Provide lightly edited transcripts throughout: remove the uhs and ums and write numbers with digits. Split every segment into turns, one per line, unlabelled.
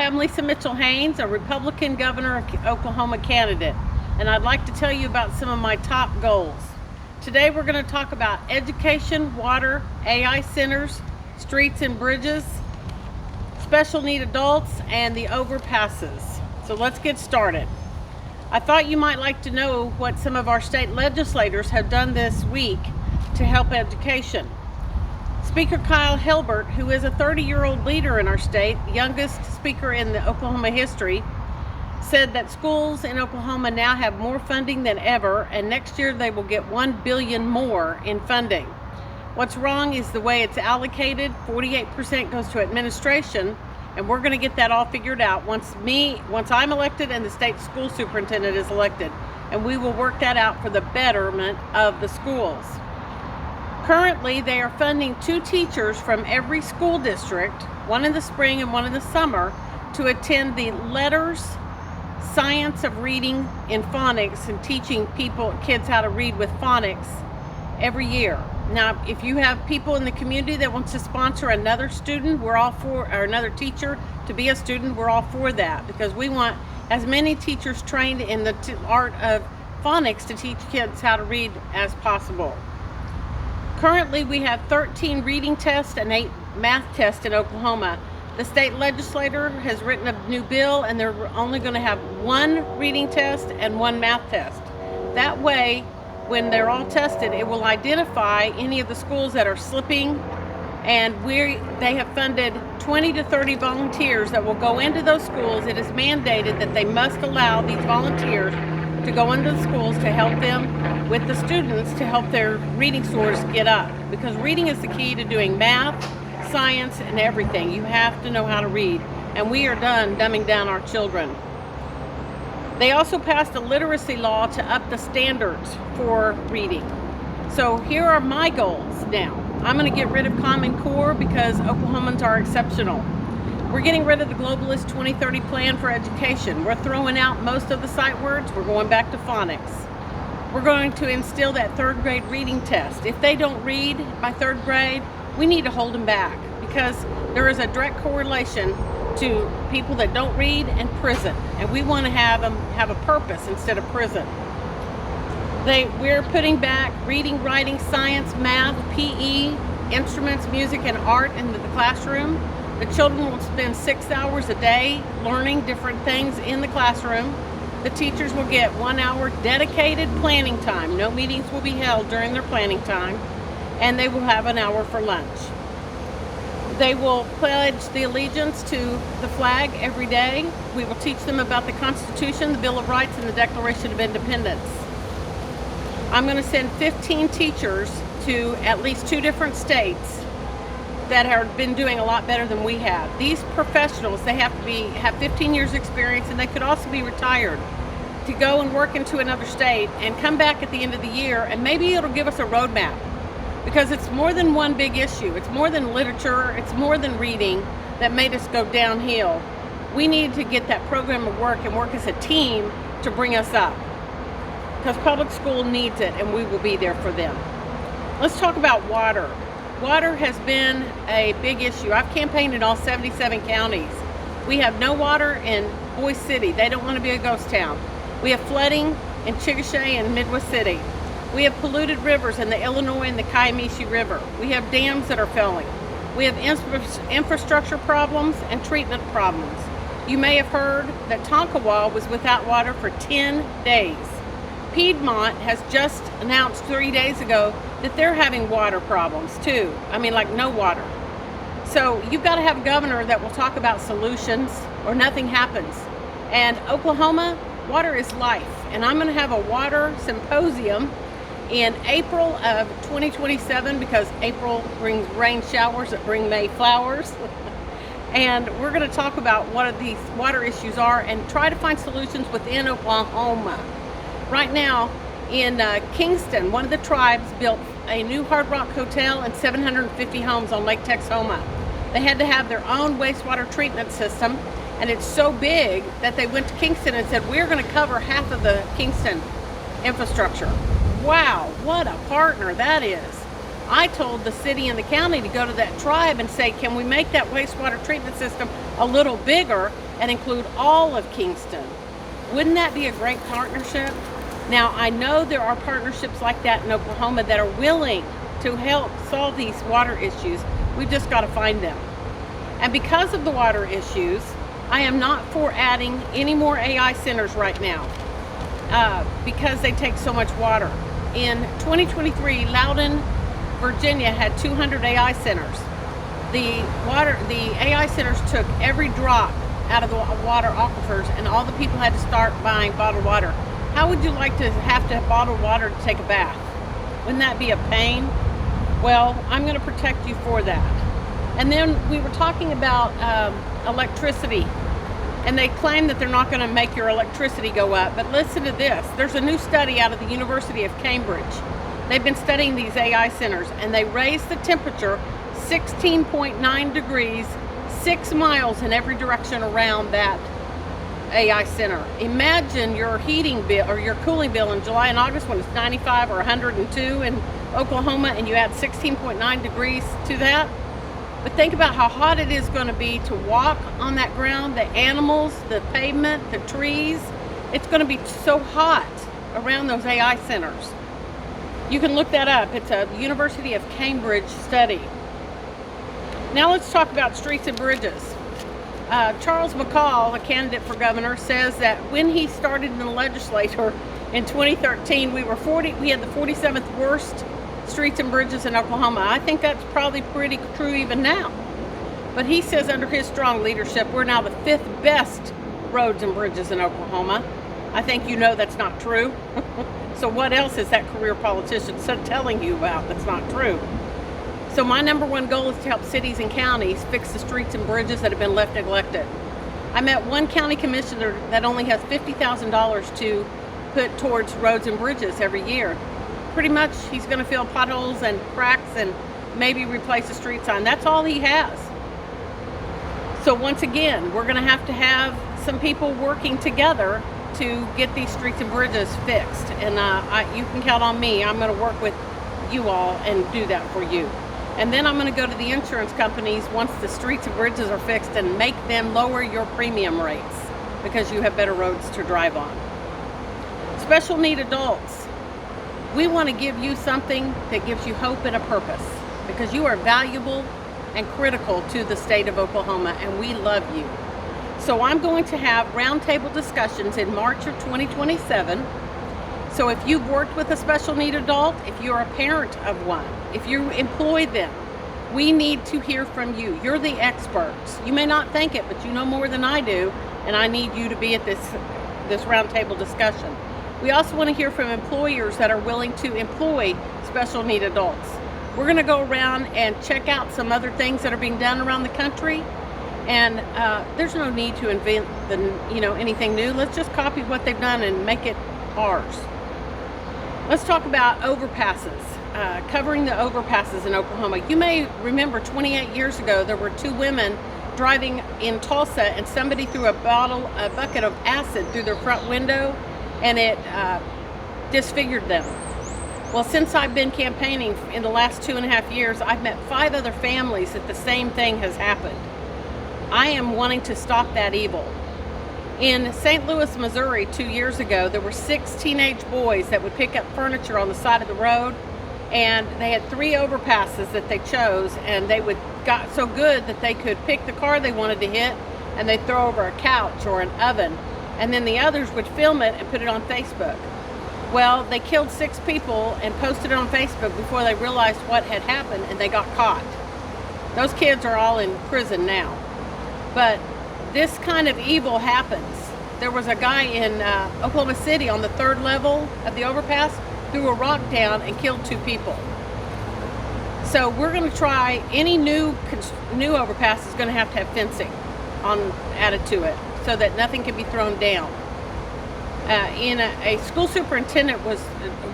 I'm Lisa Mitchell Haynes, a Republican Governor of Oklahoma candidate, and I'd like to tell you about some of my top goals. Today we're going to talk about education, water, AI centers, streets and bridges, special need adults, and the overpasses. So let's get started. I thought you might like to know what some of our state legislators have done this week to help education. Speaker Kyle Hilbert, who is a 30-year-old leader in our state, youngest speaker in the Oklahoma history, said that schools in Oklahoma now have more funding than ever, and next year they will get $1 billion more in funding. What's wrong is the way it's allocated. 48% goes to administration, and we're going to get that all figured out once I'm elected and the state school superintendent is elected, and we will work that out for the betterment of the schools. Currently, they are funding 2 teachers from every school district, one in the spring and one in the summer, to attend the letters, science of reading in phonics and teaching kids how to read with phonics every year. Now, if you have people in the community that want to sponsor another student, we're all for, or another teacher to be a student, we're all for that, because we want as many teachers trained in the art of phonics to teach kids how to read as possible. Currently, we have 13 reading tests and 8 math tests in Oklahoma. The state legislature has written a new bill, and they're only going to have 1 reading test and 1 math test. That way, when they're all tested, it will identify any of the schools that are slipping, and they have funded 20 to 30 volunteers that will go into those schools. It is mandated that they must allow these volunteers to go into the schools to help them with the students, to help their reading scores get up, because reading is the key to doing math, science, and everything. You have to know how to read, and we are done dumbing down our children. They also passed a literacy law to up the standards for reading. So here are my goals now. I'm going to get rid of Common Core because Oklahomans are exceptional. We're getting rid of the Globalist 2030 plan for education. We're throwing out most of the sight words. We're going back to phonics. We're going to instill that 3rd grade reading test. If they don't read by 3rd grade, we need to hold them back, because there is a direct correlation to people that don't read and prison, and we want to have them have a purpose instead of prison. We're putting back reading, writing, science, math, PE, instruments, music, and art into the classroom. The children will spend 6 hours a day learning different things in the classroom. The teachers will get 1 hour dedicated planning time. No meetings will be held during their planning time, and they will have 1 hour for lunch. They will pledge the allegiance to the flag every day. We will teach them about the Constitution, the Bill of Rights, and the Declaration of Independence. I'm going to send 15 teachers to at least 2 different states that have been doing a lot better than we have. These professionals, they have to have 15 years experience, and they could also be retired, to go and work into another state and come back at the end of the year, and maybe it'll give us a roadmap, because it's more than one big issue. It's more than literature, it's more than reading that made us go downhill. We need to get that program of work and work as a team to bring us up, because public school needs it, and we will be there for them. Let's talk about water. Water has been a big issue. I've campaigned in all 77 counties. We have no water in Boise City. They don't want to be a ghost town. We have flooding in Chickasha and Midwest City. We have polluted rivers in the Illinois and the Kiamichi River. We have dams that are failing. We have infrastructure problems and treatment problems. You may have heard that Tonkawa was without water for 10 days. Piedmont has just announced 3 days ago that they're having water problems too. I mean, like no water. So you've got to have a governor that will talk about solutions, or nothing happens. And Oklahoma, water is life. And I'm going to have a water symposium in April of 2027, because April brings rain showers that bring May flowers. And we're going to talk about what these water issues are and try to find solutions within Oklahoma. Right now in Kingston, one of the tribes built a new Hard Rock Hotel and 750 homes on Lake Texoma. They had to have their own wastewater treatment system, and it's so big that they went to Kingston and said, we're going to cover half of the Kingston infrastructure. Wow, what a partner that is. I told the city and the county to go to that tribe and say, can we make that wastewater treatment system a little bigger and include all of Kingston. Wouldn't that be a great partnership? Now, I know there are partnerships like that in Oklahoma that are willing to help solve these water issues. We've just got to find them. And because of the water issues, I am not for adding any more AI centers right now because they take so much water. In 2023, Loudon, Virginia had 200 AI centers. The AI centers took every drop out of the water aquifers, and all the people had to start buying bottled water. How would you like to have bottled water to take a bath? Wouldn't that be a pain? Well, I'm going to protect you for that. And then we were talking about electricity, and they claim that they're not going to make your electricity go up. But listen to this. There's a new study out of the University of Cambridge. They've been studying these AI centers, and they raised the temperature 16.9 degrees, 6 miles in every direction around that AI center. Imagine your heating bill or your cooling bill in July and August when it's 95 or 102 in Oklahoma, and you add 16.9 degrees to that. But think about how hot it is going to be to walk on that ground, the animals, the pavement, the trees. It's going to be so hot around those AI centers. You can look that up. It's a University of Cambridge study. Now let's talk about streets and bridges. Charles McCall, a candidate for governor, says that when he started in the legislature in 2013, we had the 47th worst streets and bridges in Oklahoma. I think that's probably pretty true even now. But he says under his strong leadership, we're now the 5th best roads and bridges in Oklahoma. I think you know that's not true. So what else is that career politician telling you about that's not true? So my number one goal is to help cities and counties fix the streets and bridges that have been left neglected. I met one county commissioner that only has $50,000 to put towards roads and bridges every year. Pretty much he's going to fill potholes and cracks and maybe replace a street sign. That's all he has. So once again, we're going to have some people working together to get these streets and bridges fixed. And you can count on me. I'm going to work with you all and do that for you. And then I'm going to go to the insurance companies once the streets and bridges are fixed and make them lower your premium rates because you have better roads to drive on. Special need adults. We want to give you something that gives you hope and a purpose because you are valuable and critical to the state of Oklahoma, and we love you. So I'm going to have roundtable discussions in March of 2027. So if you've worked with a special need adult, if you're a parent of one, if you employ them, we need to hear from you. You're the experts. You may not think it, but you know more than I do, and I need you to be at this roundtable discussion. We also want to hear from employers that are willing to employ special need adults. We're going to go around and check out some other things that are being done around the country, and there's no need to invent anything new. Let's just copy what they've done and make it ours. Let's talk about overpasses, covering the overpasses in Oklahoma. You may remember 28 years ago there were 2 women driving in Tulsa, and somebody threw a bucket of acid through their front window, and it disfigured them. Well, since I've been campaigning in the last 2.5 years, I've met 5 other families that the same thing has happened. I am wanting to stop that evil. In St. Louis, Missouri, 2 years ago, there were 6 teenage boys that would pick up furniture on the side of the road, and they had 3 overpasses that they chose, and they got so good that they could pick the car they wanted to hit, and they'd throw over a couch or an oven, and then the others would film it and put it on Facebook. Well, they killed 6 people and posted it on Facebook before they realized what had happened, and they got caught. Those kids are all in prison now. But this kind of evil happens. There was a guy in Oklahoma City on the 3rd level of the overpass, threw a rock down and killed 2 people. So we're going to try any new overpass is going to have fencing added to it so that nothing can be thrown down. A school superintendent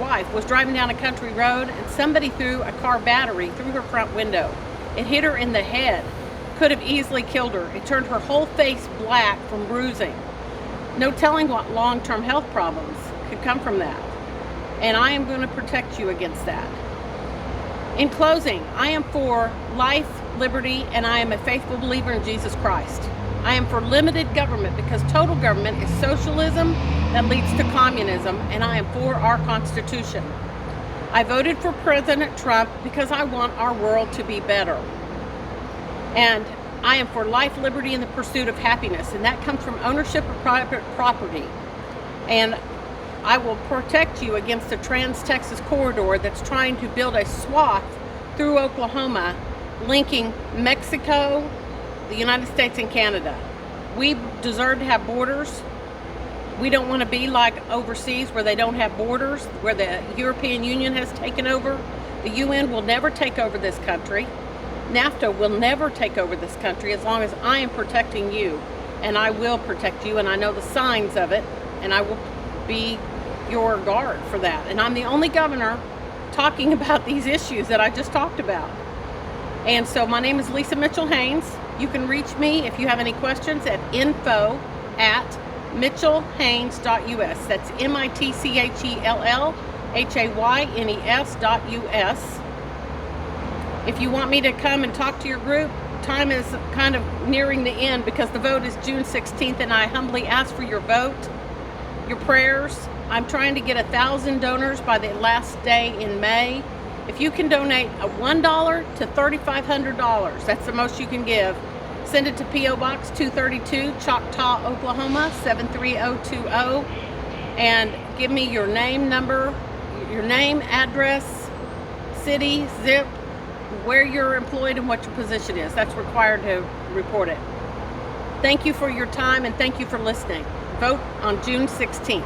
wife was driving down a country road, and somebody threw a car battery through her front window. It hit her in the head. Could have easily killed her. It turned her whole face black from bruising. No telling what long-term health problems could come from that. And I am going to protect you against that. In closing, I am for life, liberty, and I am a faithful believer in Jesus Christ. I am for limited government because total government is socialism that leads to communism, and I am for our Constitution. I voted for President Trump because I want our world to be better. And I am for life, liberty, and the pursuit of happiness, and that comes from ownership of private property. And I will protect you against the Trans-Texas corridor that's trying to build a swath through Oklahoma linking Mexico, the United States, and Canada. We deserve to have borders. We don't want to be like overseas where they don't have borders, where the European Union has taken over. The UN will never take over this country. NAFTA will never take over this country as long as I am protecting you. And I will protect you, and I know the signs of it, and I will be your guard for that. And I'm the only governor talking about these issues that I just talked about. And so my name is Leisa Mitchell Haynes. You can reach me if you have any questions at info@mitchellhaynes.us. That's MITCHELLHAYNES.us. If you want me to come and talk to your group, time is kind of nearing the end because the vote is June 16th, and I humbly ask for your vote, your prayers. I'm trying to get 1,000 donors by the last day in May. If you can donate $1 to $3,500, that's the most you can give. Send it to P.O. Box 232, Choctaw, Oklahoma 73020, and give me your name, number, your name, address, city, zip, where you're employed, and what your position is. That's required to report it. Thank you for your time, and thank you for listening. Vote on June 16th.